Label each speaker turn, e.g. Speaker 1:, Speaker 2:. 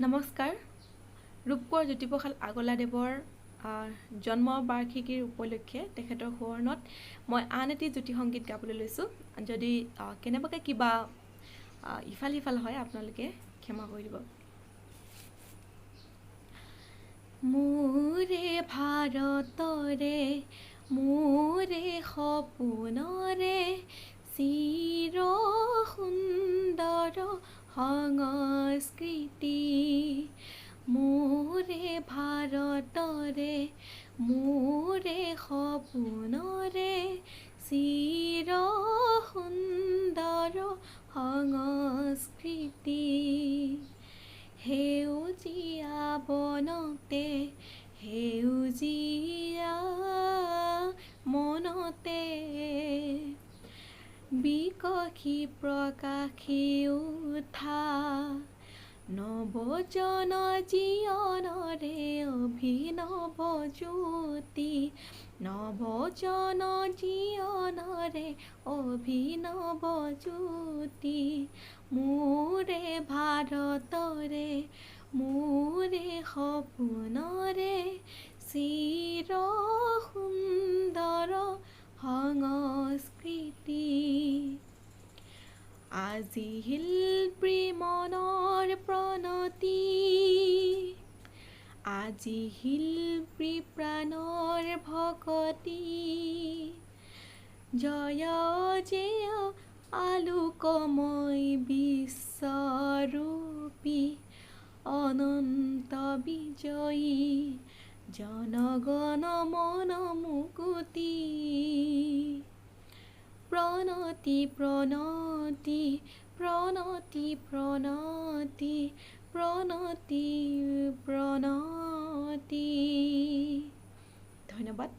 Speaker 1: নমস্কাৰ। ৰূপকোঁৱৰ জ্যোতিপ্ৰসাদ আগলাদেৱৰ জন্ম বাৰ্ষিকীৰ উপলক্ষে তেখেতৰ সোঁৱৰণত মই আন এটি জ্যোতি সংগীত গাবলৈ লৈছোঁ। যদি কেনেবাকৈ কিবা ইফাল সিফাল হয় আপোনালোকে ক্ষমা কৰি দিব। মোৰে ভাৰতৰে মোৰে সপোনৰে চিৰ সুন্দৰ সংস্কৃতি, মোৰে ভাৰতৰে মোৰে সপোনৰে চিৰ সুন্দৰ সংস্কৃতি। সেউজীয়া বনতে সেউজীয়া মনতে বিকশী প্ৰকাশী উঠা নৱজন জীৱনৰে অভিনৱ জ্যোতি, নৱজন জীৱনৰে অভিনৱ জ্যোতি। মোৰে ভাৰতৰে মোৰে সপোনৰে চিৰ সুন্দৰ সংস্কৃতি। আজি শিল্পী মনৰ প্ৰণতি, আজি শিল্পী প্ৰাণৰ ভকতি। জয় জয় আলোকময় বিশ্বৰূপী অনন্ত বিজয়ী জনগণ মন মুকুতি। প্ৰণতি প্ৰণতি প্ৰণতি প্ৰণতি প্ৰণতি প্ৰণতি। ধন্যবাদ।